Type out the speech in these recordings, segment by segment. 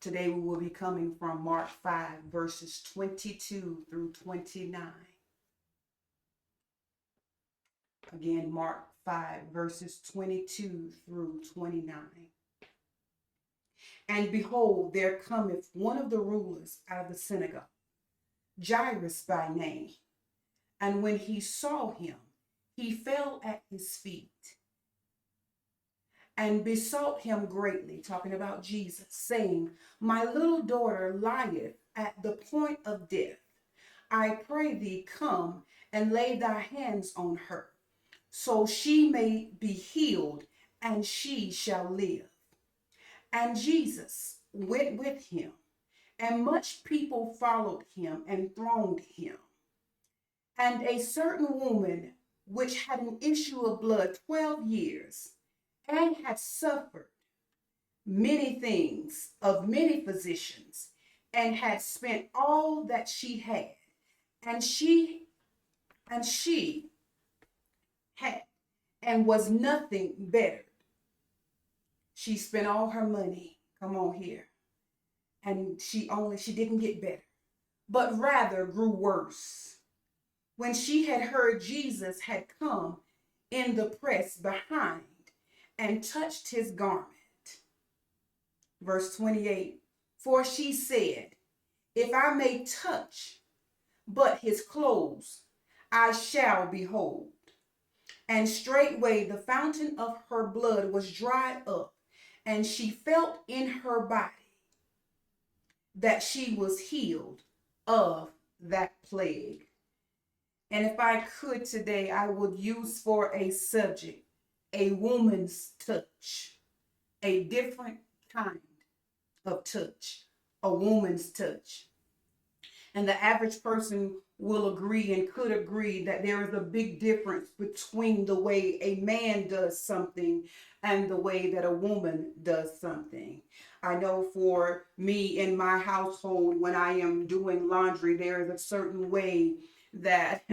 Today we will be coming from Mark 5, verses 22 through 29. Again, Mark 5, verses 22 through 29. And behold, there cometh one of the rulers out of the synagogue, Jairus by name. And when he saw him, he fell at his feet and besought him greatly, talking about Jesus, saying, My little daughter lieth at the point of death. I pray thee, come and lay thy hands on her, so she may be healed, and she shall live. And Jesus went with him, and much people followed him and thronged him. And a certain woman which had an issue of blood 12 years, and had suffered many things of many physicians, and had spent all that she had, and she had, and was nothing bettered. She spent all her money, come on here, and she didn't get better, but rather grew worse. When she had heard Jesus had come in the press behind and touched his garment. Verse 28, for she said, If I may touch but his clothes, I shall be whole. And straightway the fountain of her blood was dried up, and she felt in her body that she was healed of that plague. And if I could today, I would use for a subject a woman's touch, a different kind of touch, a woman's touch. And the average person will agree and could agree that there is a big difference between the way a man does something and the way that a woman does something. I know for me in my household, when I am doing laundry, there is a certain way that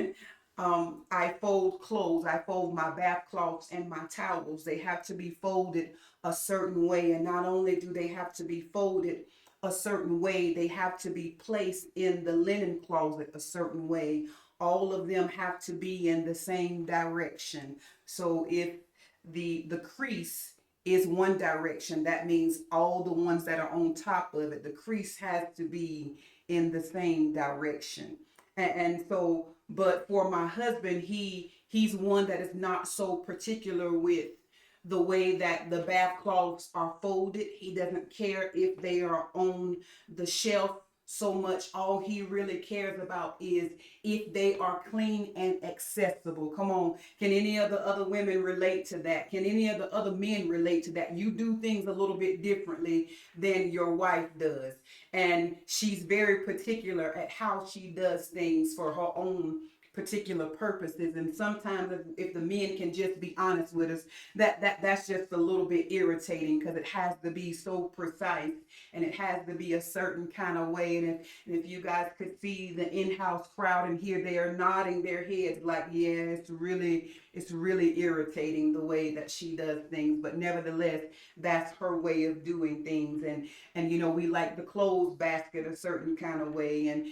I fold clothes. I fold my bath cloths and my towels. They have to be folded a certain way. And not only do they have to be folded a certain way, they have to be placed in the linen closet a certain way. All of them have to be in the same direction. So if the crease is one direction, that means all the ones that are on top of it, the crease has to be in the same direction. And so, but for my husband, he's one that is not so particular with the way that the bath cloths are folded. He doesn't care if they are on the shelf so much. All he really cares about is if they are clean and accessible. Come on. Can any of the other women relate to that? Can any of the other men relate to that? You do things a little bit differently than your wife does. And she's very particular at how she does things for her own particular purposes. And sometimes if the men can just be honest with us, that's just a little bit irritating, because it has to be so precise and it has to be a certain kind of way. And if you guys could see the in-house crowd and here, they are nodding their heads like, yeah, it's really irritating the way that she does things. But nevertheless, that's her way of doing things. And we like the clothes basket a certain kind of way. And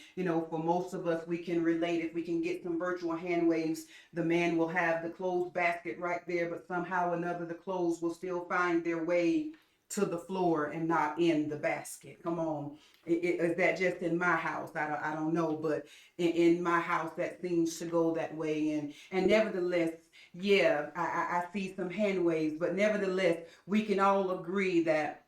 for most of us, we can relate. If we can get some virtual hand waves, the man will have the clothes basket right there, but somehow or another the clothes will still find their way to the floor and not in the basket. Come on. Is that just in my house? I don't know, but in my house that seems to go that way. And nevertheless, yeah, I see some hand waves, but nevertheless, we can all agree that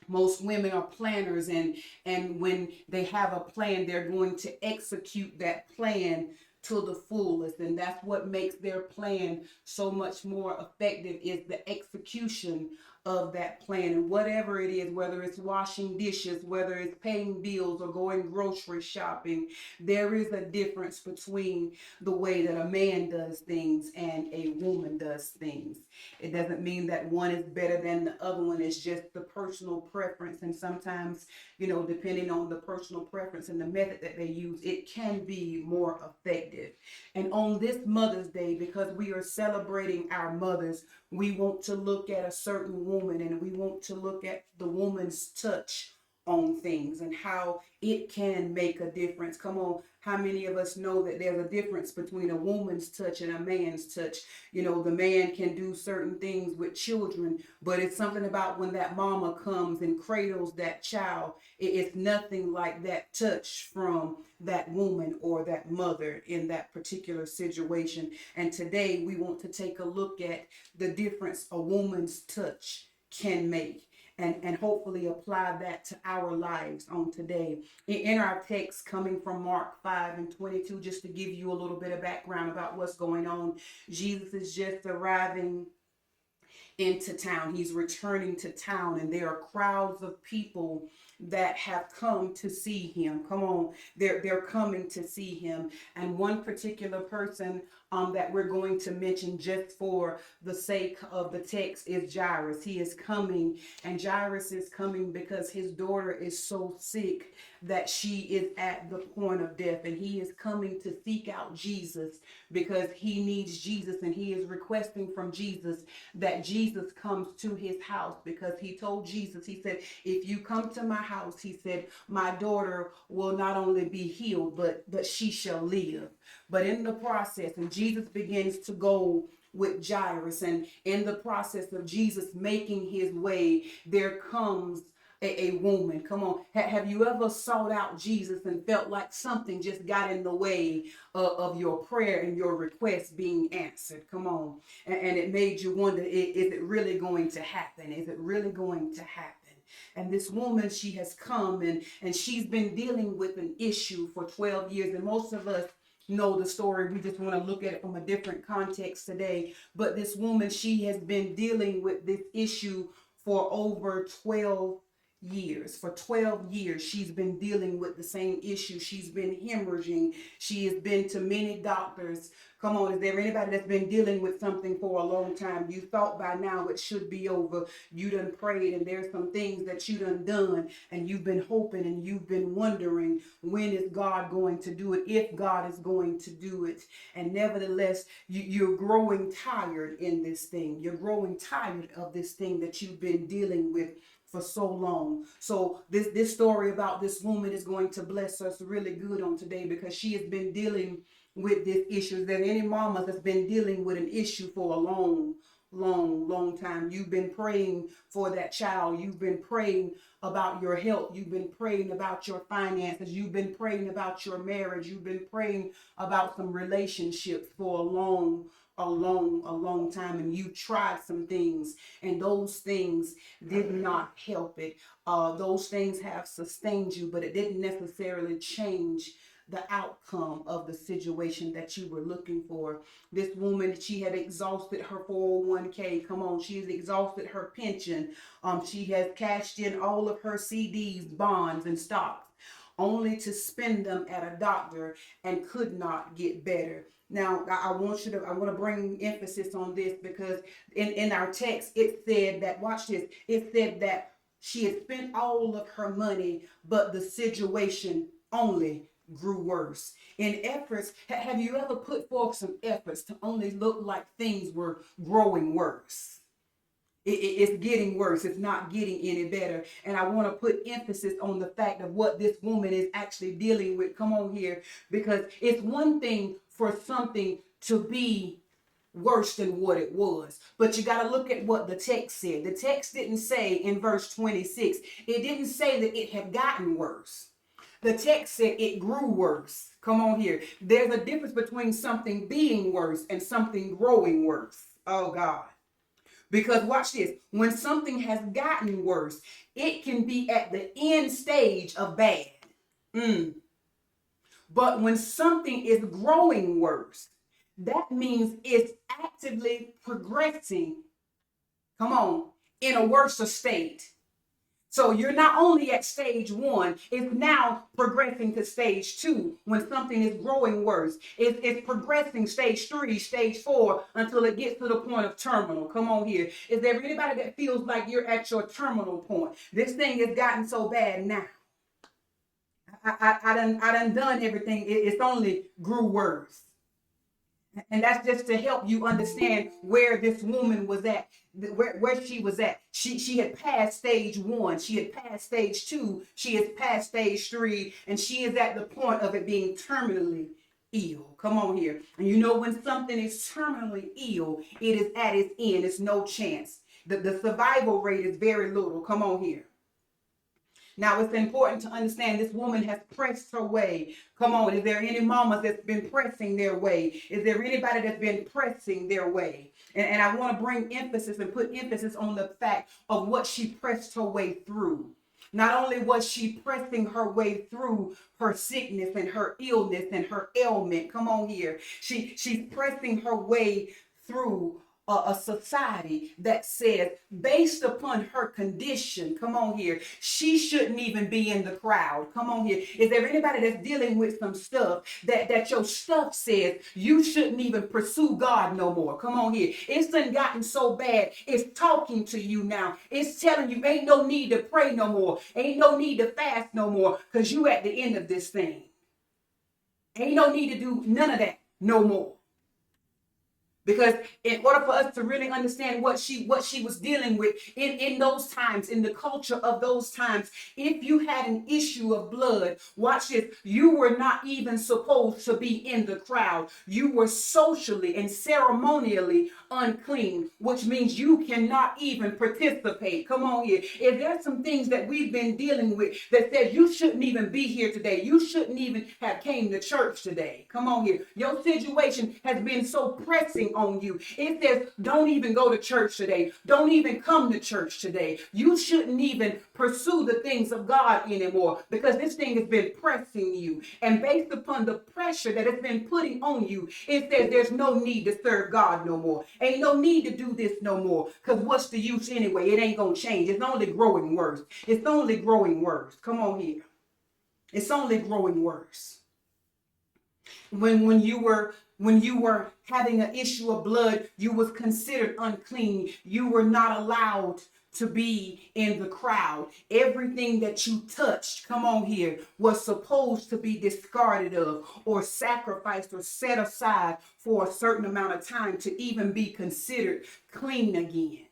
most women are planners, and when they have a plan, they're going to execute that plan to the fullest. And that's what makes their plan so much more effective, is the execution of that plan. And whatever it is, whether it's washing dishes, whether it's paying bills or going grocery shopping, there is a difference between the way that a man does things and a woman does things. It doesn't mean that one is better than the other one. It's just the personal preference. And sometimes, depending on the personal preference and the method that they use, it can be more effective. And on this Mother's Day, because we are celebrating our mothers, we want to look at a certain woman, and we want to look at the woman's touch on things and how it can make a difference. Come on, how many of us know that there's a difference between a woman's touch and a man's touch? You know, the man can do certain things with children, but it's something about when that mama comes and cradles that child. It's nothing like that touch from that woman or that mother in that particular situation. And today we want to take a look at the difference a woman's touch can make, and hopefully apply that to our lives on today. In our text coming from Mark 5:22, just to give you a little bit of background about what's going on, Jesus is just arriving into town. He's returning to town, and there are crowds of people that have come to see him. Come on, they're coming to see him. And one particular person that we're going to mention just for the sake of the text is Jairus. He is coming, and Jairus is coming because his daughter is so sick that she is at the point of death, and he is coming to seek out Jesus because he needs Jesus, and he is requesting from Jesus that Jesus comes to his house, because he told Jesus, he said, if you come to my house, he said, my daughter will not only be healed, but she shall live. But in the process, and Jesus begins to go with Jairus, and in the process of Jesus making his way, there comes a woman. Come on, have you ever sought out Jesus and felt like something just got in the way of your prayer and your request being answered? Come on, and it made you wonder, is it really going to happen? Is it really going to happen? And this woman, she has come, and she's been dealing with an issue for 12 years. And most of us know the story. We just want to look at it from a different context today. But this woman, she has been dealing with this issue for over 12 years. For 12 years, she's been dealing with the same issue. She's been hemorrhaging. She has been to many doctors. Come on, is there anybody that's been dealing with something for a long time? You thought by now it should be over. You done prayed, and there's some things that you done, and you've been hoping, and you've been wondering, when is God going to do it, if God is going to do it. And nevertheless, you're growing tired in this thing. You're growing tired of this thing that you've been dealing with for so long. So this story about this woman is going to bless us really good on today, because she has been dealing with this issue. Is there any mama that's been dealing with an issue for a long time? You've been praying for that child. You've been praying about your health. You've been praying about your finances. You've been praying about your marriage. You've been praying about some relationships for a long time, and you tried some things, and those things did not help it. Those things have sustained you, but it didn't necessarily change the outcome of the situation that you were looking for. This woman, she had exhausted her 401k. Come on, she has exhausted her pension. She has cashed in all of her CDs, bonds, and stocks, only to spend them at a doctor, and could not get better. Now, I want to bring emphasis on this, because in our text, it said that, watch this, it said that she had spent all of her money, but the situation only grew worse. In efforts, have you ever put forth some efforts to only look like things were growing worse? It's getting worse. It's not getting any better. And I want to put emphasis on the fact of what this woman is actually dealing with. Come on here, because it's one thing for something to be worse than what it was, but you got to look at what the text said. The text didn't say in verse 26, it didn't say that it had gotten worse. The text said it grew worse. Come on here. There's a difference between something being worse and something growing worse. Oh God. Because watch this, when something has gotten worse, it can be at the end stage of bad. But when something is growing worse, that means it's actively progressing, come on, in a worse state. So you're not only at stage 1, it's now progressing to stage 2 when something is growing worse. It's progressing stage 3, stage 4, until it gets to the point of terminal. Come on here. Is there anybody that feels like you're at your terminal point? This thing has gotten so bad now. I done done everything. It's only grew worse. And that's just to help you understand where this woman was at, where she was at. She had passed stage 1, she had passed stage 2, she has passed stage 3, and she is at the point of it being terminally ill. Come on here. And you know, when something is terminally ill, it is at its end. It's no chance. The survival rate is very little. Come on here. Now, it's important to understand this woman has pressed her way. Come on, is there any mamas that's been pressing their way? Is there anybody that's been pressing their way? And I want to bring emphasis and put emphasis on the fact of what she pressed her way through. Not only was she pressing her way through her sickness and her illness and her ailment, come on here, she's pressing her way through a society that says, based upon her condition, come on here, she shouldn't even be in the crowd. Come on here. Is there anybody that's dealing with some stuff that your stuff says you shouldn't even pursue God no more? Come on here. It's done gotten so bad. It's talking to you now. It's telling you ain't no need to pray no more. Ain't no need to fast no more, because you at the end of this thing. Ain't no need to do none of that no more. Because in order for us to really understand what she was dealing with in those times, in the culture of those times, if you had an issue of blood, watch this, you were not even supposed to be in the crowd. You were socially and ceremonially unclean, which means you cannot even participate. Come on here. If there's some things that we've been dealing with that says you shouldn't even be here today, you shouldn't even have came to church today. Come on here. Your situation has been so pressing on you. It says don't even go to church today. Don't even come to church today. You shouldn't even pursue the things of God anymore, because this thing has been pressing you. And based upon the pressure that it's been putting on you, it says there's no need to serve God no more. Ain't no need to do this no more, because what's the use anyway? It ain't gonna change. It's only growing worse. It's only growing worse. Come on here. It's only growing worse. When you were having an issue of blood, you was considered unclean. You were not allowed to be in the crowd. Everything that you touched, come on here, was supposed to be discarded of or sacrificed or set aside for a certain amount of time to even be considered clean again.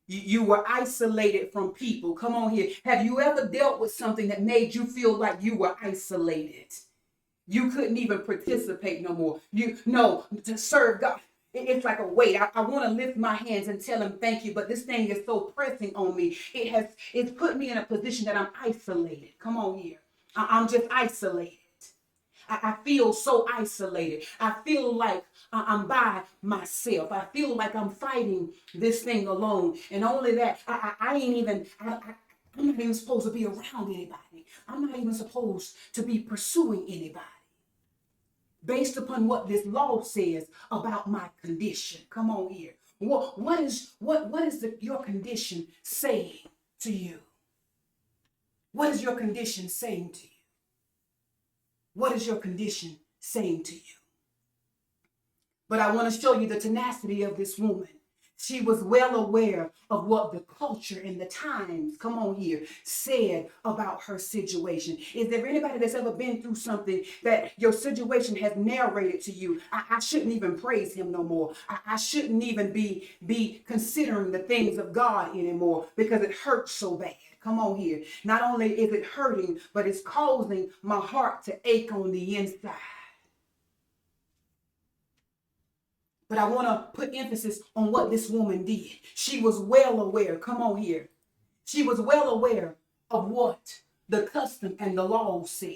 You were isolated from people. Come on here. Have you ever dealt with something that made you feel like you were isolated? You couldn't even participate no more. To serve God. It's like a weight. I want to lift my hands and tell him thank you, but this thing is so pressing on me. It's put me in a position that I'm isolated. Come on here. I'm just isolated. I feel so isolated. I feel like I'm by myself. I feel like I'm fighting this thing alone. And only that, I'm not even supposed to be around anybody. I'm not even supposed to be pursuing anybody. Based upon what this law says about my condition. Come on here. What is your condition saying to you? What is your condition saying to you? What is your condition saying to you? But I want to show you the tenacity of this woman. She was well aware of what the culture and the times, come on here, said about her situation. Is there anybody that's ever been through something that your situation has narrated to you? I shouldn't even praise him no more. I shouldn't even be considering the things of God anymore because it hurts so bad. Come on here. Not only is it hurting, but it's causing my heart to ache on the inside. But I want to put emphasis on what this woman did. She was well aware, come on here. She was well aware of what the custom and the law said.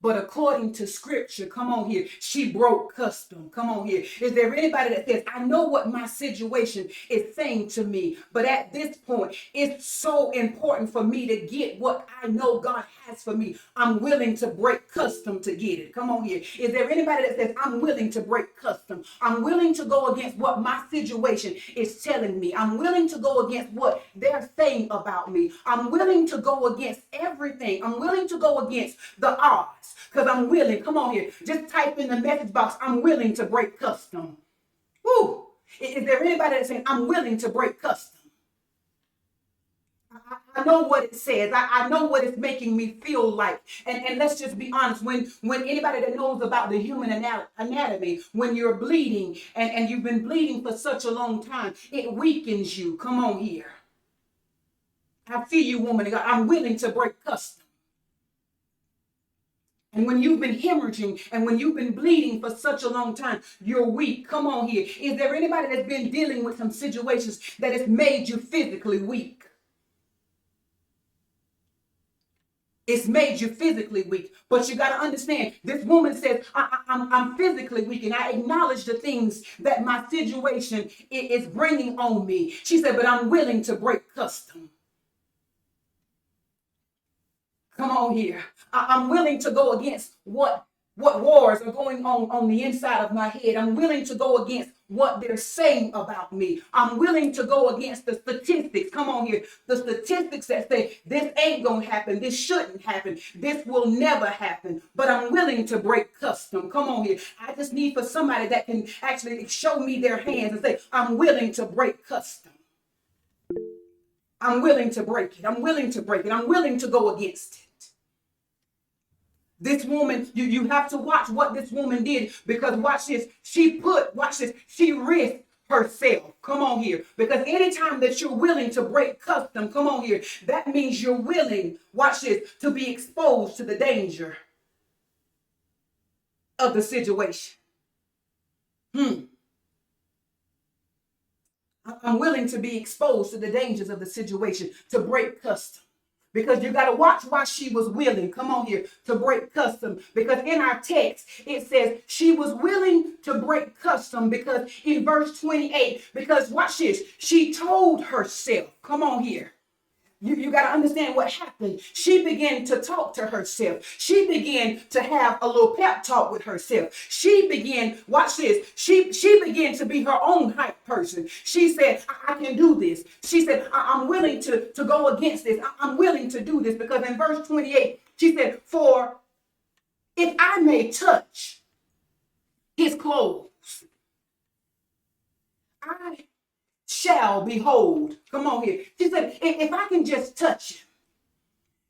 But according to scripture, come on here, she broke custom. Come on here. Is there anybody that says, I know what my situation is saying to me, but at this point, it's so important for me to get what I know God has for me. I'm willing to break custom to get it. Come on here. Is there anybody that says, I'm willing to break custom? I'm willing to go against what my situation is telling me. I'm willing to go against what they're saying about me. I'm willing to go against everything. I'm willing to go against the odds. Because I'm willing, come on here, just type in the message box, I'm willing to break custom. Woo! Is there anybody that's saying, I'm willing to break custom? I know what it says. I know what it's making me feel like. And let's just be honest. When anybody that knows about the human anatomy, when you're bleeding and you've been bleeding for such a long time, it weakens you. Come on here. I feel you, woman of God. I'm willing to break custom. And when you've been hemorrhaging and when you've been bleeding for such a long time, you're weak. Come on here. Is there anybody that's been dealing with some situations that has made you physically weak? It's made you physically weak. But you got to understand, this woman says, I'm physically weak and I acknowledge the things that my situation is bringing on me. She said, but I'm willing to break custom. Come on here. I'm willing to go against what wars are going on the inside of my head. I'm willing to go against what they're saying about me. I'm willing to go against the statistics. Come on here. The statistics that say this ain't going to happen. This shouldn't happen. This will never happen. But I'm willing to break custom. Come on here. I just need for somebody that can actually show me their hands and say, I'm willing to break custom. I'm willing to break it. I'm willing to break it. I'm willing to go against it. This woman, you have to watch what this woman did, because watch this. She risked herself. Come on here. Because anytime that you're willing to break custom, come on here, that means you're willing, watch this, to be exposed to the danger of the situation. I'm willing to be exposed to the dangers of the situation, to break custom. Because you got to watch why she was willing, come on here, to break custom. Because in our text, it says she was willing to break custom because in verse 28, because watch this, she told herself, come on here. You got to understand what happened. She began to talk to herself. She began to have a little pep talk with herself. She began, watch this, she began to be her own hype person. She said, I can do this. She said, I'm willing to go against this. I'm willing to do this, because in verse 28, she said, for if I may touch his clothes, I shall behold. Come on here. She said, if I can just touch him,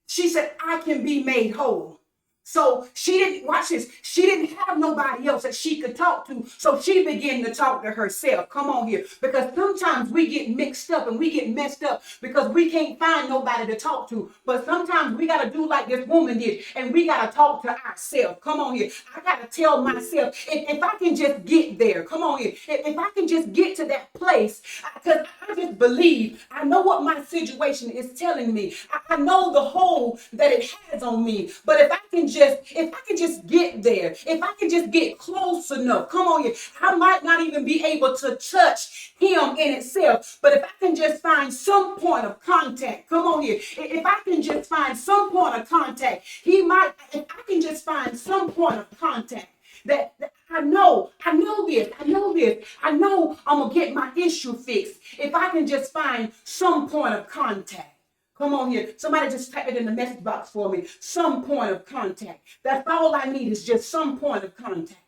she said, I can be made whole. So she didn't, watch this, she didn't have nobody else that she could talk to. So she began to talk to herself. Come on here. Because sometimes we get mixed up and we get messed up because we can't find nobody to talk to. But sometimes we got to do like this woman did, and we got to talk to ourselves. Come on here. I got to tell myself, if I can just get there, come on here. If I can just get to that place, because I just believe, I know what my situation is telling me. I know the hold that it has on me. But if I can just get there, if I can just get close enough, come on here, I might not even be able to touch him in itself. But if I can just find some point of contact, come on here, if I can just find some point of contact, if I can just find some point of contact, that I know this, I know I'm going to get my issue fixed if I can just find some point of contact. Come on here. Somebody just type it in the message box for me. Some point of contact. That's all I need, is just some point of contact.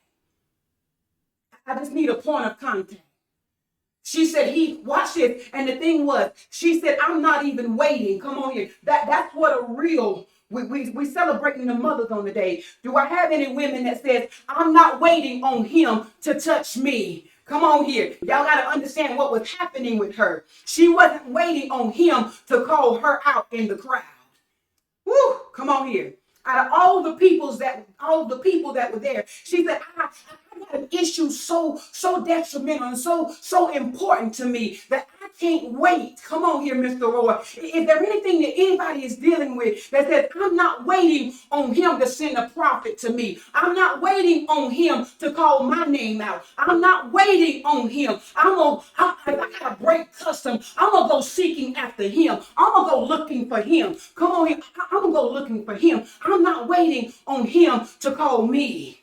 I just need a point of contact. She said, watch this. And the thing was, she said, I'm not even waiting. Come on here. That's what a real, we celebrating the mothers on the day. Do I have any women that says, I'm not waiting on him to touch me? Come on here. Y'all got to understand what was happening with her. She wasn't waiting on him to call her out in the crowd. Woo, come on here. Out of all the people that were there, she said, I got an issue so detrimental and so important to me that I can't wait. Come on here, Mr. Roy. Is there anything that anybody is dealing with that says, I'm not waiting on him to send a prophet to me. I'm not waiting on him to call my name out. I'm not waiting on him. I gotta break custom. I'm gonna go seeking after him. I'm gonna go looking for him. Come on here. I'm gonna go looking for him. I'm not waiting on him to call me.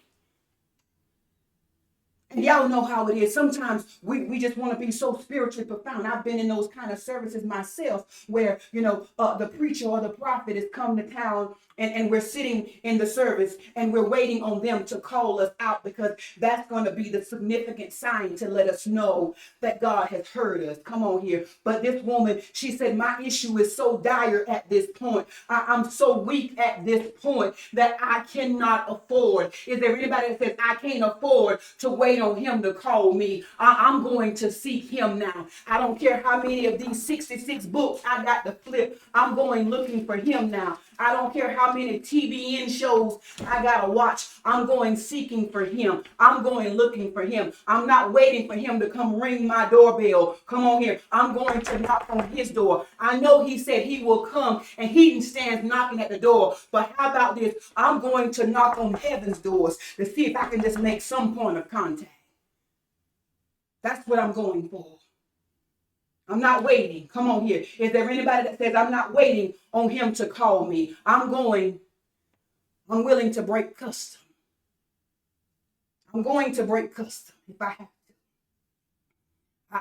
And y'all know how it is. Sometimes we just want to be so spiritually profound. I've been in those kind of services myself where, the preacher or the prophet has come to town and we're sitting in the service and we're waiting on them to call us out because that's going to be the significant sign to let us know that God has heard us. Come on here. But this woman, she said, my issue is so dire at this point. I'm so weak at this point that I cannot afford. Is there anybody that says, I can't afford to wait on him to call me? I'm going to seek him now. I don't care how many of these 66 books I got to flip. I'm going looking for him now. I don't care how many TBN shows I gotta watch. I'm going seeking for him. I'm going looking for him. I'm not waiting for him to come ring my doorbell. Come on here. I'm going to knock on his door. I know he said he will come and he stands knocking at the door. But how about this? I'm going to knock on heaven's doors to see if I can just make some point of contact. That's what I'm going for. I'm not waiting. Come on here. Is there anybody that says I'm not waiting on him to call me? I'm willing to break custom. I'm going to break custom if I have to.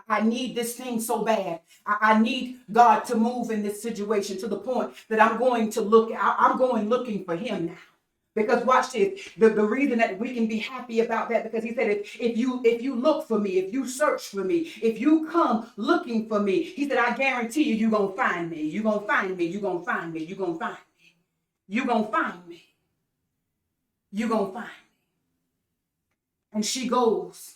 I need this thing so bad. I need God to move in this situation to the point that I'm going looking for him now. Because watch this, the reason that we can be happy about that, because he said, if you look for me, if you search for me, if you come looking for me, he said, I guarantee you're going to find me. You're going to find me. You're going to find me. You're going to find me. You're going to find me. You're going to find me. And she goes,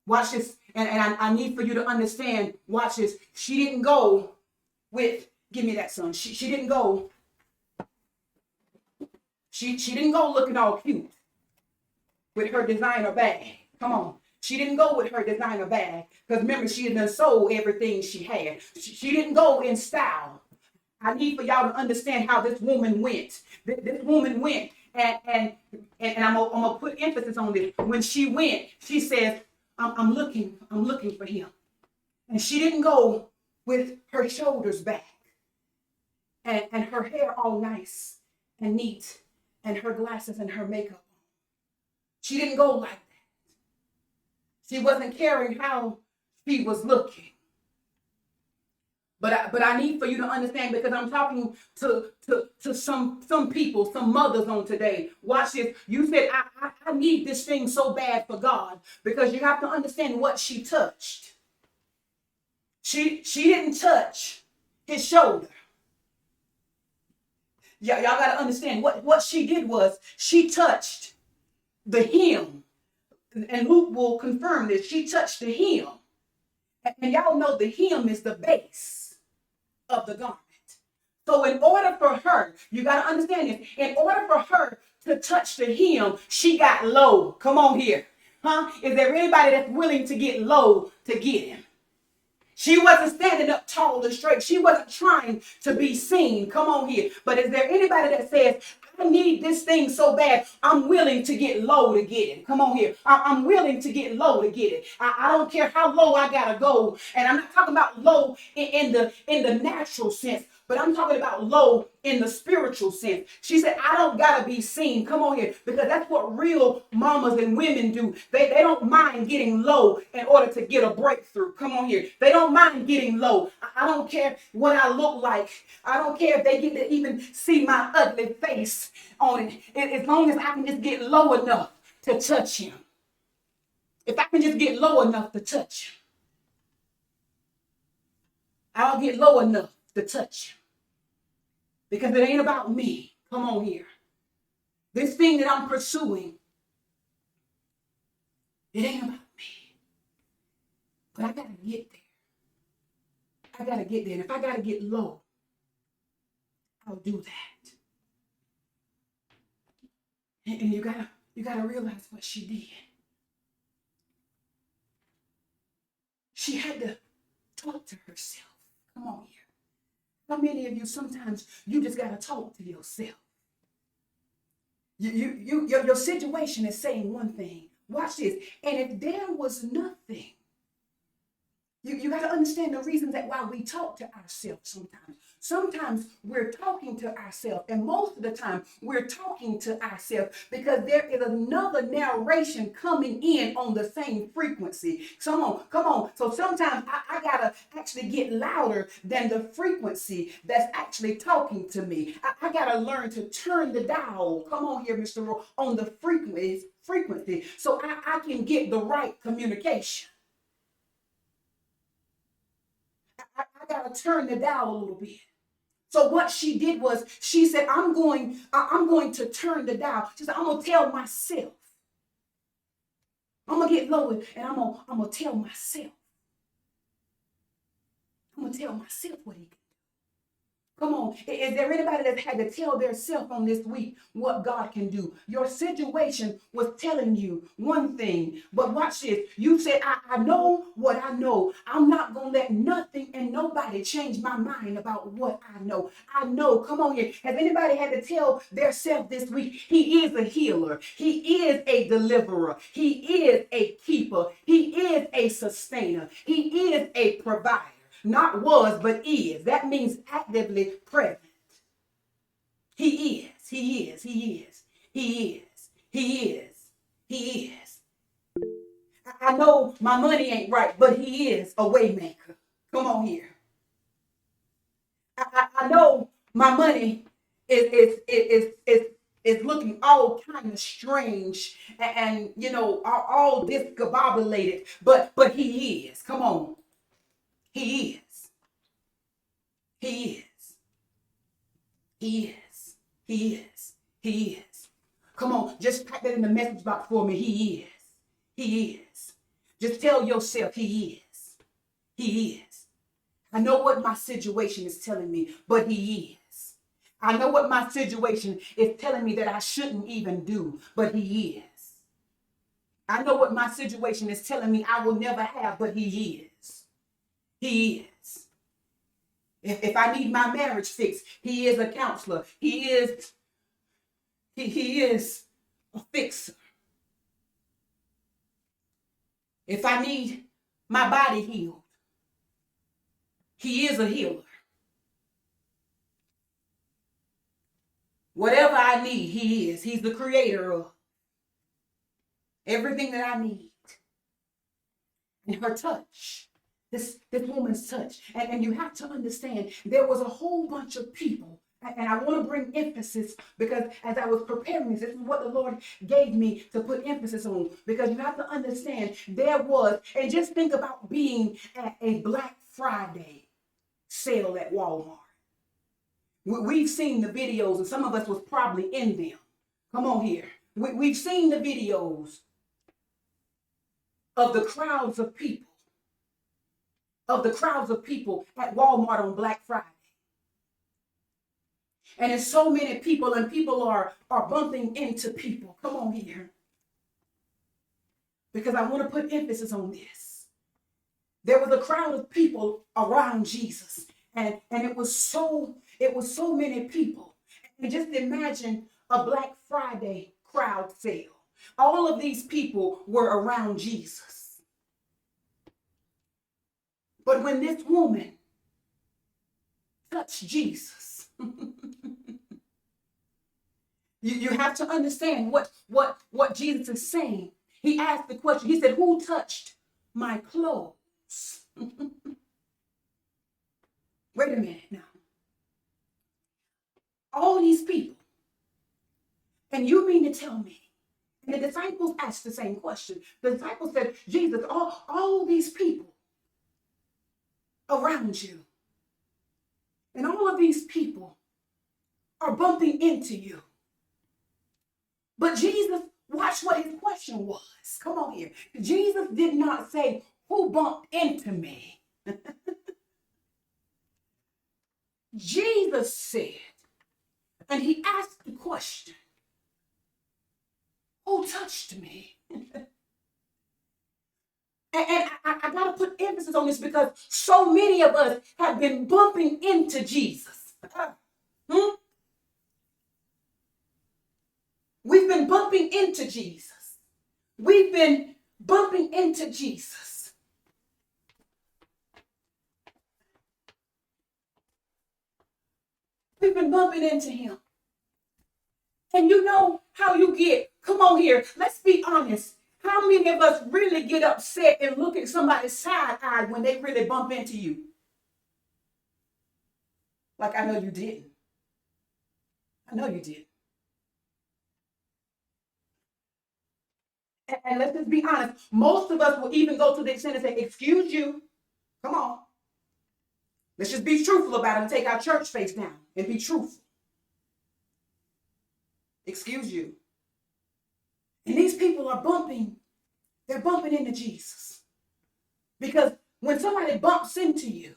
watch this, and I need for you to understand, watch this. She didn't go with, give me that son. She didn't go. She didn't go looking all cute with her designer bag. Come on. She didn't go with her designer bag. Because remember, she had done sold everything she had. She didn't go in style. I need for y'all to understand how this woman went. This woman went, and I'm gonna put emphasis on this. When she went, she says, I'm looking for him. And she didn't go with her shoulders back and her hair all nice and neat, and her glasses and her makeup. She didn't go like that. She wasn't caring how she was looking. But I need for you to understand, because I'm talking to some people, some mothers on today. Watch this. You said, I need this thing so bad for God, because you have to understand what she touched. She didn't touch his shoulder. Y'all got to understand what she did was she touched the hem. And Luke will confirm this. She touched the hem. And y'all know the hem is the base of the garment. So in order for her, you got to understand this. In order for her to touch the hem, she got low. Come on here. Huh? Is there anybody that's willing to get low to get him? She wasn't standing up tall and straight. She wasn't trying to be seen. Come on here. But is there anybody that says, I need this thing so bad, I'm willing to get low to get it? Come on here. I'm willing to get low to get it. I don't care how low I gotta go. And I'm not talking about low in the natural sense, but I'm talking about low in the spiritual sense. She said, I don't gotta be seen. Come on here. Because that's what real mamas and women do. They don't mind getting low in order to get a breakthrough. Come on here. They don't mind getting low. I don't care what I look like. I don't care if they get to even see my ugly face on it. As long as I can just get low enough to touch him. If I can just get low enough to touch him, I'll get low enough to touch him. Because it ain't about me. Come on here. This thing that I'm pursuing, it ain't about me. But I gotta get there. I gotta get there. And if I gotta get low, I'll do that. And you gotta realize what she did. She had to talk to herself. Come on here. How many of you, sometimes you just gotta talk to yourself? Your situation is saying one thing. Watch this. And if there was nothing, You got to understand the reasons that why we talk to ourselves sometimes. Sometimes we're talking to ourselves, and most of the time we're talking to ourselves because there is another narration coming in on the same frequency. Come on. So sometimes I gotta actually get louder than the frequency that's actually talking to me. I gotta learn to turn the dial. Come on here, Mr. Rowe, on the frequency, so I can get the right communication. I gotta turn the dial a little bit. So what she did was she said, I'm going to turn the dial. She said, I'm gonna tell myself. I'm gonna get low and I'm gonna tell myself. I'm gonna tell myself what he can. Come on. Is there anybody that had to tell their self on this week what God can do? Your situation was telling you one thing, but watch this. You said, I know what I know. I'm not going to let nothing and nobody change my mind about what I know. I know. Come on here. Has anybody had to tell their self this week? He is a healer. He is a deliverer. He is a keeper. He is a sustainer. He is a provider. Not was, but is. That means actively present. He is. He is. He is. He is. He is. He is. I know my money ain't right, but he is a way maker. Come on here. I know my money is looking all kind of strange and you know all discombobulated, but he is. Come on. He is. He is. He is. He is. He is. Come on, just type that in the message box for me. He is. He is. Just tell yourself he is. He is. I know what my situation is telling me, but he is. I know what my situation is telling me that I shouldn't even do, but he is. I know what my situation is telling me I will never have, but he is. He is. If I need my marriage fixed, he is a counselor. He is a fixer. If I need my body healed, he is a healer. Whatever I need, he is. He's the creator of everything that I need. And her touch, this woman's touch. And you have to understand, there was a whole bunch of people. And I want to bring emphasis because as I was preparing this is what the Lord gave me to put emphasis on. Because you have to understand, there was, and just think about being at a Black Friday sale at Walmart. We've seen the videos, and some of us was probably in them. Come on here. We've seen the videos of the crowds of people, at Walmart on Black Friday. And there's so many people, and people are bumping into people. Come on here. Because I want to put emphasis on this. There was a crowd of people around Jesus, and it was so many people. And just imagine a Black Friday crowd sale. All of these people were around Jesus. But when this woman touched Jesus, you have to understand what Jesus is saying. He asked the question. He said, who touched my clothes? Wait a minute now. All these people. And you mean to tell me? And the disciples asked the same question. The disciples said, Jesus, all these people around you. And all of these people are bumping into you. But Jesus, watch what his question was. Come on here. Jesus did not say, who bumped into me? Jesus said, and he asked the question, who touched me? And I got to put emphasis on this because so many of us have been bumping into Jesus. We've been bumping into Jesus. We've been bumping into Jesus. We've been bumping into him. And you know how you get, come on here, let's be honest. How many of us really get upset and look at somebody side-eye when they really bump into you? Like, I know you didn't. I know you did. And let's just be honest. Most of us will even go to the extent and say, excuse you. Come on. Let's just be truthful about it and take our church face down and be truthful. Excuse you. And these people are bumping. They're bumping into Jesus. Because when somebody bumps into you,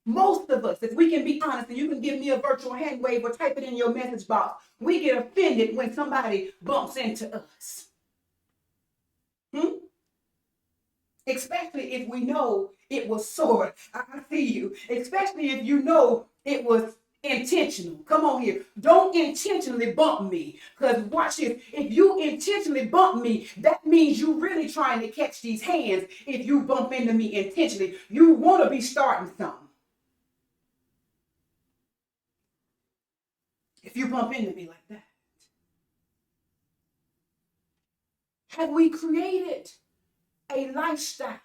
most of us, if we can be honest, and you can give me a virtual hand wave or type it in your message box, we get offended when somebody bumps into us. Especially if we know it was sore. I see you. Especially if you know it was intentional. Come on here. Don't intentionally bump me. Because watch this. If you intentionally bump me, that means you're really trying to catch these hands. If you bump into me intentionally, you want to be starting something. If you bump into me like that. Have we created a lifestyle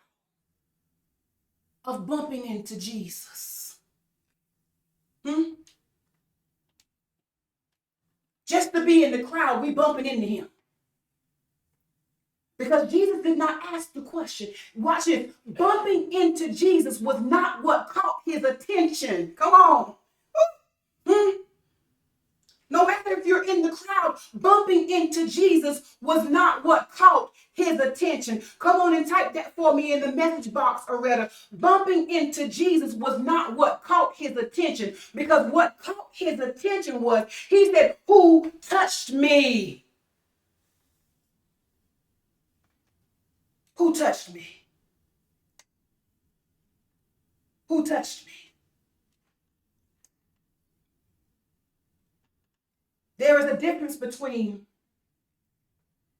of bumping into Jesus? Just to be in the crowd, we bumping into him. Because Jesus did not ask the question. Watch it. Bumping into Jesus was not what caught his attention. Come on. No matter if you're in the crowd, bumping into Jesus was not what caught his attention. Come on and type that for me in the message box, Aretta. Bumping into Jesus was not what caught his attention, because what caught his attention was, he said, who touched me? Who touched me? Who touched me? There is a difference between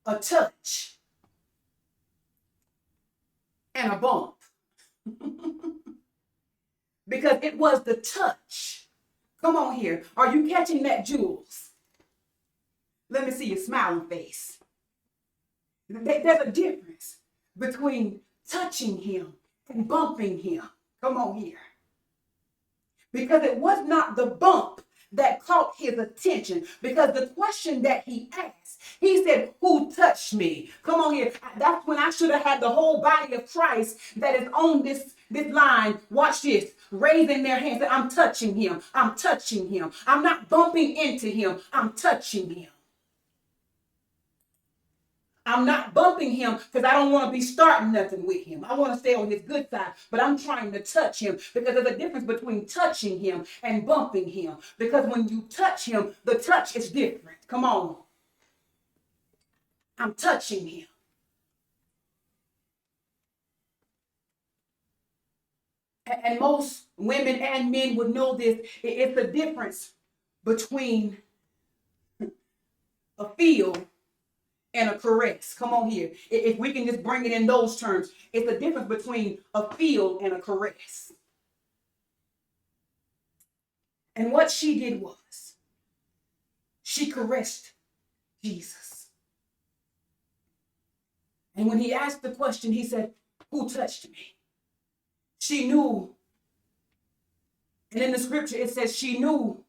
a touch and a bump. Because it was the touch. Come on here. Are you catching that, Jules? Let me see your smiling face. There's a difference between touching him and bumping him. Come on here. Because it was not the bump that caught his attention, because the question that he asked, he said, who touched me? Come on here. That's when I should have had the whole body of Christ that is on this line. Watch this. Raising their hands. I'm touching him. I'm touching him. I'm not bumping into him. I'm touching him. I'm not bumping him because I don't want to be starting nothing with him. I want to stay on his good side, but I'm trying to touch him, because there's a difference between touching him and bumping him. Because when you touch him, the touch is different. Come on. I'm touching him. And most women and men would know this. It's the difference between a feel and a caress. Come on here. If we can just bring it in those terms, it's the difference between a feel and a caress. And what she did was, she caressed Jesus. And when he asked the question, he said, who touched me? She knew. And in the scripture, it says she knew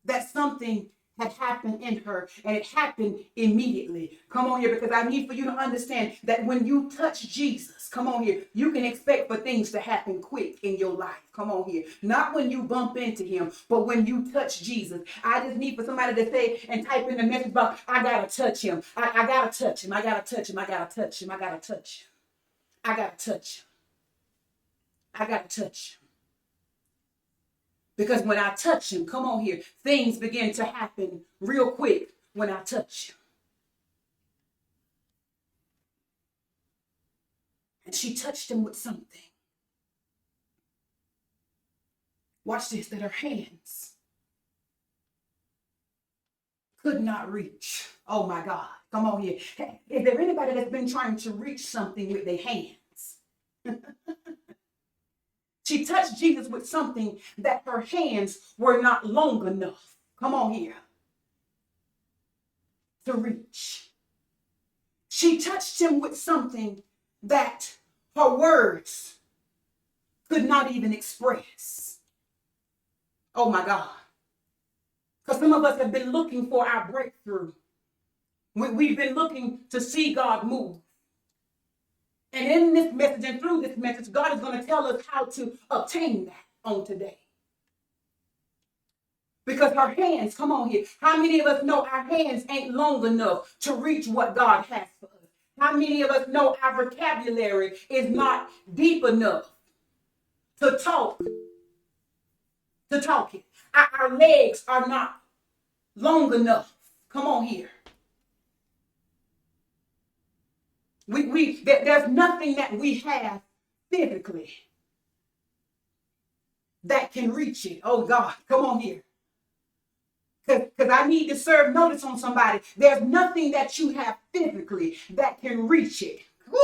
that something had happened in her, and it happened immediately. Come on here, because I need for you to understand that when you touch Jesus, come on here, you can expect for things to happen quick in your life. Come on here. Not when you bump into him, but when you touch Jesus. I just need for somebody to say and type in the message box, I gotta touch him. I gotta touch him. I gotta touch him. I gotta touch him. I gotta touch him. I gotta touch him. I gotta touch him. Because when I touch him, come on here, things begin to happen real quick when I touch him. And she touched him with something. Watch this, that her hands could not reach. Oh my God, come on here. Is there anybody that's been trying to reach something with their hands? She touched Jesus with something that her hands were not long enough. Come on here. To reach. She touched him with something that her words could not even express. Oh my God. Because some of us have been looking for our breakthrough. We've been looking to see God move. And in this message and through this message, God is going to tell us how to obtain that on today. Because our hands, come on here. How many of us know our hands ain't long enough to reach what God has for us? How many of us know our vocabulary is not deep enough to talk it? Our legs are not long enough. Come on here. There's nothing that we have physically that can reach it. Oh God, come on here. Because I need to serve notice on somebody. There's nothing that you have physically that can reach it. Woo!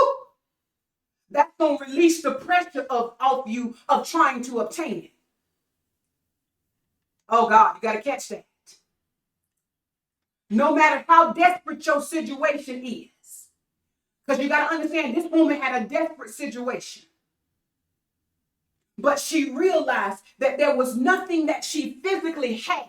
That's going to release the pressure off you of trying to obtain it. Oh God, you got to catch that. No matter how desperate your situation is. Because you got to understand, this woman had a desperate situation. But she realized that there was nothing that she physically had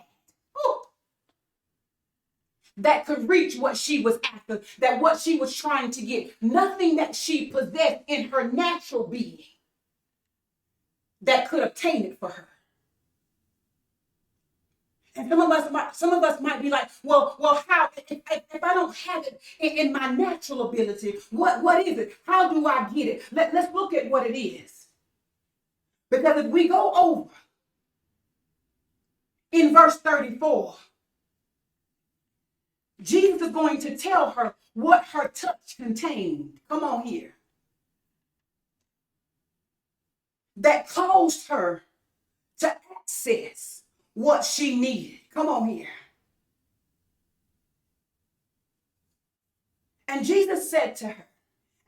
that could reach what she was after, that what she was trying to get. Nothing that she possessed in her natural being that could obtain it for her. And some of us might be like, well, how? If I don't have it in my natural ability, what is it? How do I get it? Let's look at what it is. Because if we go over in verse 34, Jesus is going to tell her what her touch contained. Come on here. That caused her to access what she needed. Come on here. And Jesus said to her,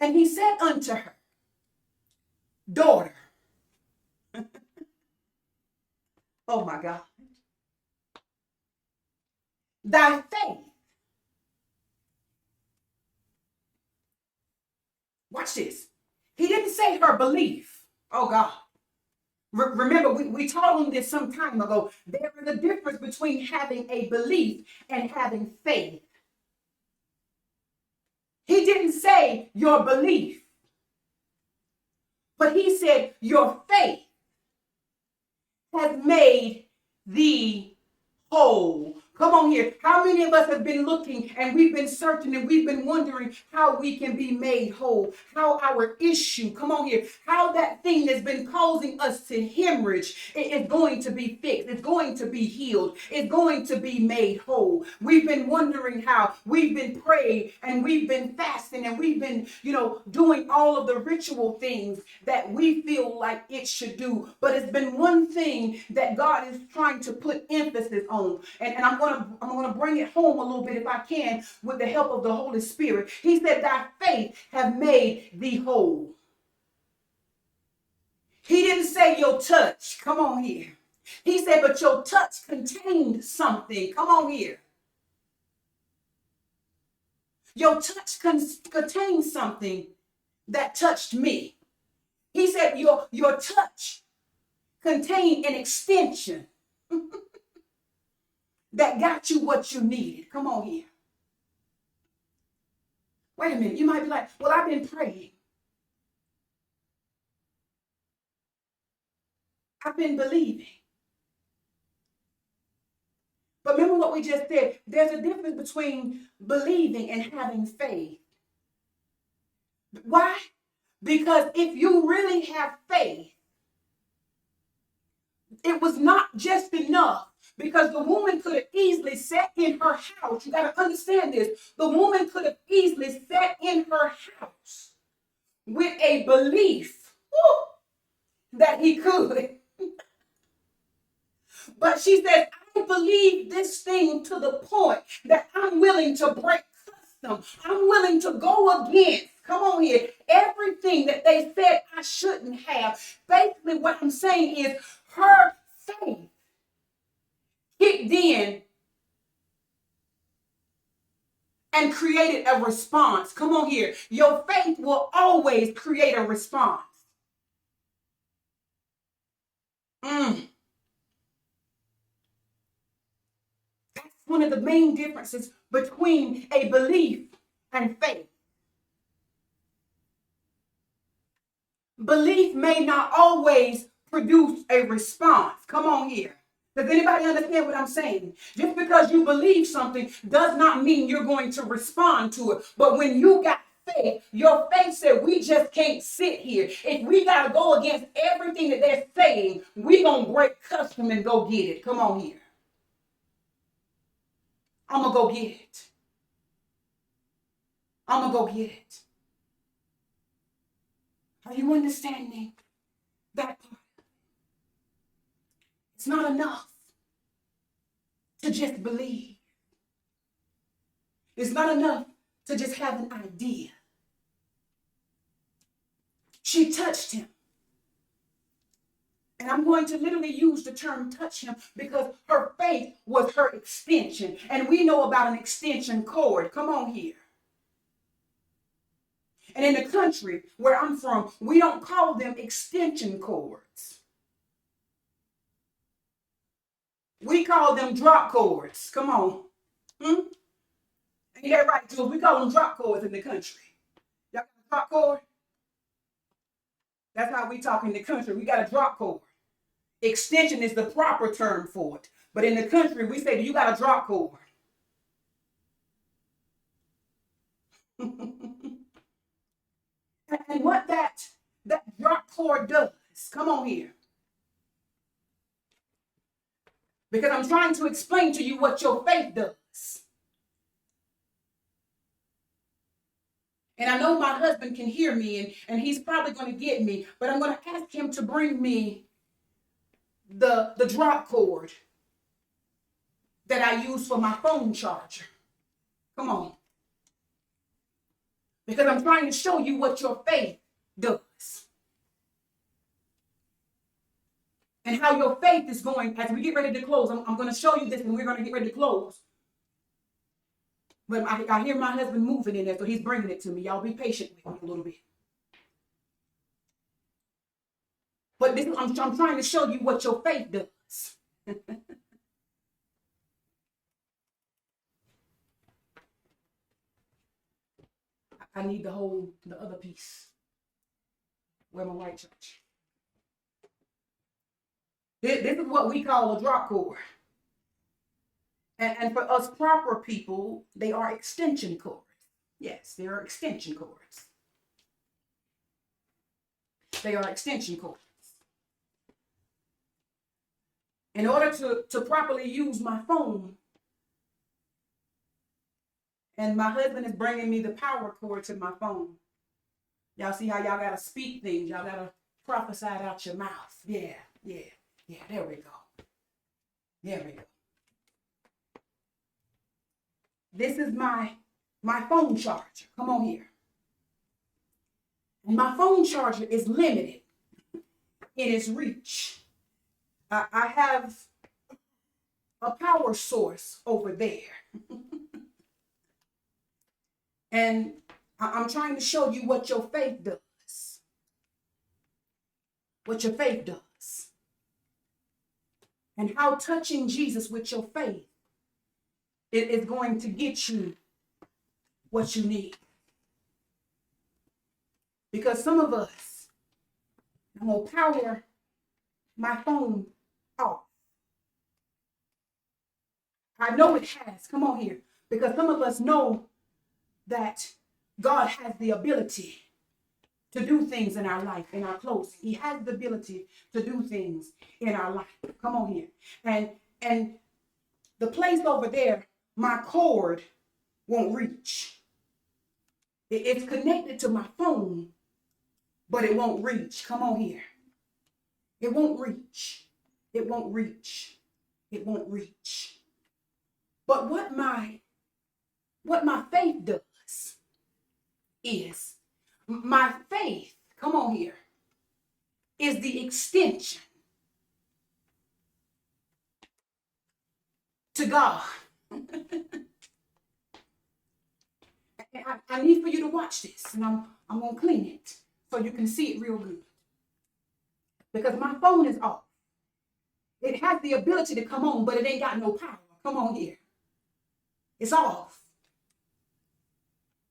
and he said unto her, daughter. Oh my God. Thy faith. Watch this. He didn't say her belief. Oh God. Remember, we taught on this some time ago. There is a difference between having a belief and having faith. He didn't say your belief, but he said your faith has made thee whole. Come on here. How many of us have been looking and we've been searching and we've been wondering how we can be made whole? How our issue, come on here, how that thing that's been causing us to hemorrhage is going to be fixed. It's going to be healed. It's going to be made whole. We've been wondering how. We've been praying and we've been fasting and we've been, doing all of the ritual things that we feel like it should do. But it's been one thing that God is trying to put emphasis on. And I'm going to bring it home a little bit if I can with the help of the Holy Spirit. He said, thy faith have made thee whole. He didn't say your touch. Come on here. He said, but your touch contained something. Come on here. Your touch contained something that touched me. He said, your touch contained an extension that got you what you needed. Come on here. Wait a minute. You might be like, well, I've been praying. I've been believing. But remember what we just said. There's a difference between believing and having faith. Why? Because if you really have faith, it was not just enough. Because the woman could have easily sat in her house. You got to understand this. The woman could have easily sat in her house with a belief that he could. But she said, I believe this thing to the point that I'm willing to break them. I'm willing to go against, come on here, everything that they said I shouldn't have. Basically, what I'm saying is her faith kicked in and created a response. Come on here. Your faith will always create a response. Mm. That's one of the main differences between a belief and faith. Belief may not always produce a response. Come on here. Does anybody understand what I'm saying? Just because you believe something does not mean you're going to respond to it. But when you got faith, your faith said, we just can't sit here. If we got to go against everything that they're saying, we going to break custom and go get it. Come on here. I'm going to go get it. I'm going to go get it. Are you understanding that part? It's not enough to just believe. It's not enough to just have an idea. She touched him. And I'm going to literally use the term touch him because her faith was her extension. And we know about an extension cord. Come on here. And in the country where I'm from, we don't call them extension cords. We call them drop cords. Come on. Ain't that right, Jules? We call them drop cords in the country. Y'all got a drop cord? That's how we talk in the country. We got a drop cord. Extension is the proper term for it. But in the country, we say, you got a drop cord. And what that drop cord does, come on here. Because I'm trying to explain to you what your faith does. And I know my husband can hear me, and he's probably going to get me, but I'm going to ask him to bring me the drop cord that I use for my phone charger. Come on. Because I'm trying to show you what your faith does. And how your faith is going, as we get ready to close, I'm going to show you this and we're going to get ready to close. But I hear my husband moving in there, so he's bringing it to me. Y'all be patient with me a little bit. But this, I'm trying to show you what your faith does. I need to hold the other piece. Where my white church? This is what we call a drop cord. And for us proper people, they are extension cords. Yes, they are extension cords. They are extension cords. In order to properly use my phone, and my husband is bringing me the power cord to my phone. Y'all see how y'all got to speak things. Y'all got to prophesy it out your mouth. Yeah. There we go. There we go. This is my phone charger. Come on here. And my phone charger is limited in its reach. I have a power source over there. And I'm trying to show you what your faith does. What your faith does. And how touching Jesus with your faith it is going to get you what you need. Because some of us, I'm going to power my phone off. I know it has. Come on here. Because some of us know that God has the ability to do things in our life, in our clothes. He has the ability to do things in our life. Come on here. And the place over there, my cord won't reach. It's connected to my phone, but it won't reach. Come on here. It won't reach. It won't reach. It won't reach. But what my faith does, is my faith, come on here, is the extension to God. I need for you to watch this, and I'm going to clean it so you can see it real good. Because my phone is off. It has the ability to come on, but it ain't got no power. Come on here. It's off.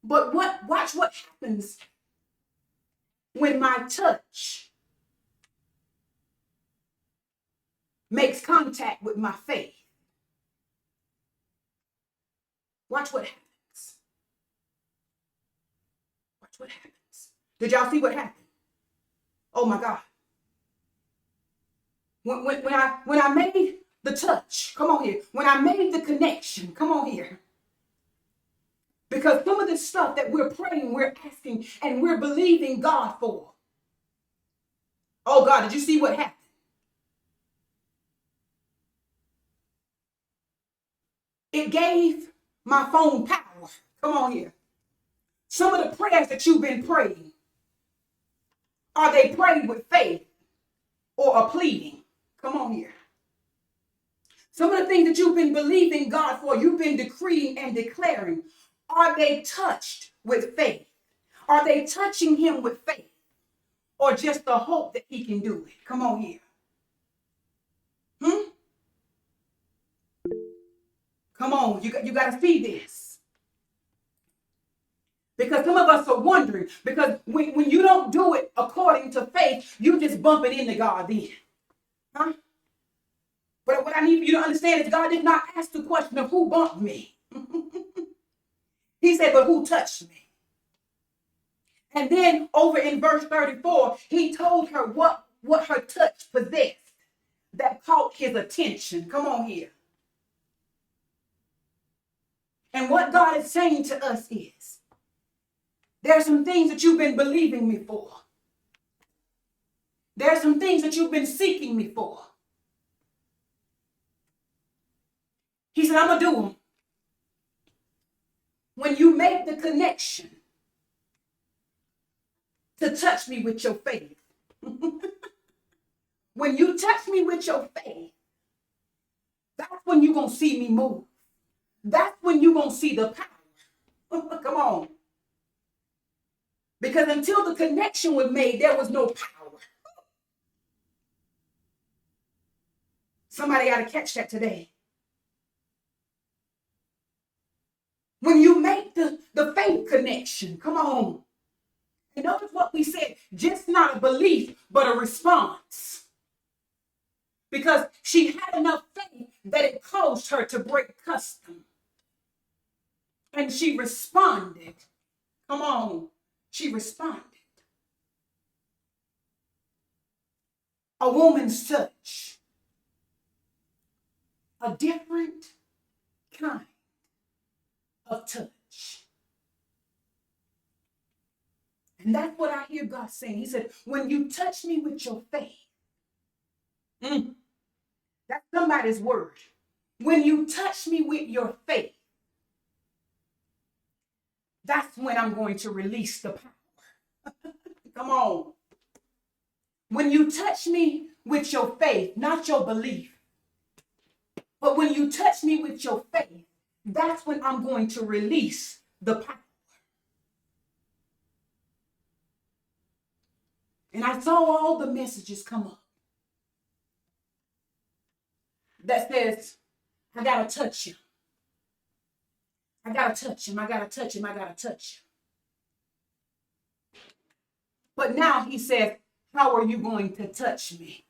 But watch what happens when my touch makes contact with my faith. Watch what happens. Watch what happens. Did y'all see what happened? Oh my God. When I made the touch, come on here. When I made the connection, come on here. Because some of this stuff that we're praying, we're asking, and we're believing God for. Oh God, did you see what happened? It gave my phone power. Come on here. Some of the prayers that you've been praying, are they prayed with faith or a pleading? Come on here. Some of the things that you've been believing God for, you've been decreeing and declaring, are they touched with faith? Are they touching him with faith? Or just the hope that he can do it? Come on here. Come on, you got to see this. Because some of us are wondering, because when you don't do it according to faith, you just bump it into God then. Huh? But what I need for you to understand is God did not ask the question of who bumped me. He said, but who touched me? And then over in verse 34, he told her what her touch possessed that caught his attention. Come on here. And what God is saying to us is, there are some things that you've been believing me for. There are some things that you've been seeking me for. He said, I'm going to do them. When you make the connection to touch me with your faith. When you touch me with your faith, that's when you're going to see me move. That's when you're going to see the power. Come on. Because until the connection was made, there was no power. Somebody ought to catch that today. When you make the faith connection, come on. And notice what we said, just not a belief, but a response. Because she had enough faith that it caused her to break custom. And she responded. Come on. She responded. A woman's touch. A different kind of touch. And that's what I hear God saying. He said, when you touch me with your faith, that's somebody's word. When you touch me with your faith, that's when I'm going to release the power. Come on. When you touch me with your faith, not your belief, but when you touch me with your faith, that's when I'm going to release the power. And I saw all the messages come up that says, I got to touch him. I got to touch him. I got to touch him. I got to touch him. But now he says, how are you going to touch me?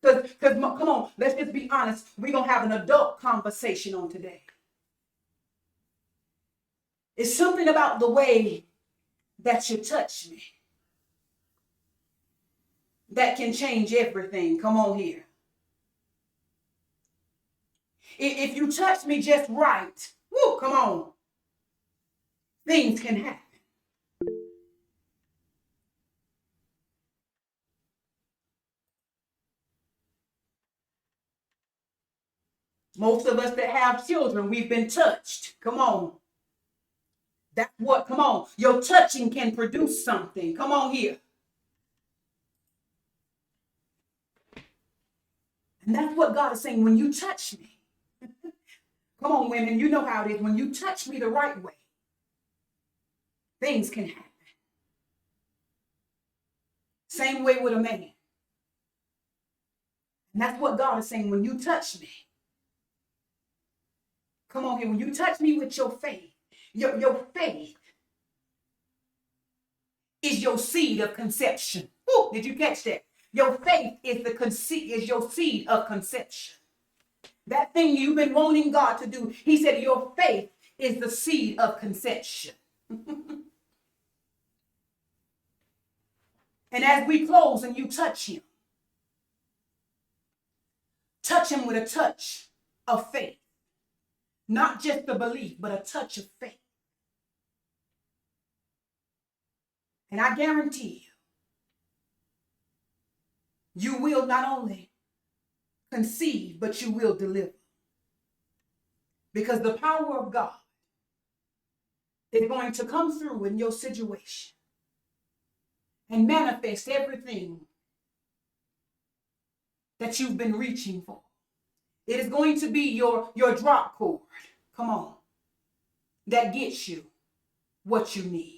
Because come on, let's just be honest. We're going to have an adult conversation on today. It's something about the way that you touch me that can change everything. Come on here. If you touch me just right, woo, come on, things can happen. Most of us that have children, we've been touched. Come on. That's what, come on, your touching can produce something. Come on here. And that's what God is saying. When you touch me, come on, women, you know how it is. When you touch me the right way, things can happen. Same way with a man. And that's what God is saying. When you touch me, come on here, when you touch me with your faith, your faith is your seed of conception. Ooh, did you catch that? Your faith is your seed of conception. That thing you've been wanting God to do, he said your faith is the seed of conception. And as we close and you touch him with a touch of faith. Not just the belief, but a touch of faith. And I guarantee you will not only conceive, but you will deliver. Because the power of God is going to come through in your situation and manifest everything that you've been reaching for. It is going to be your drop cord, come on, that gets you what you need.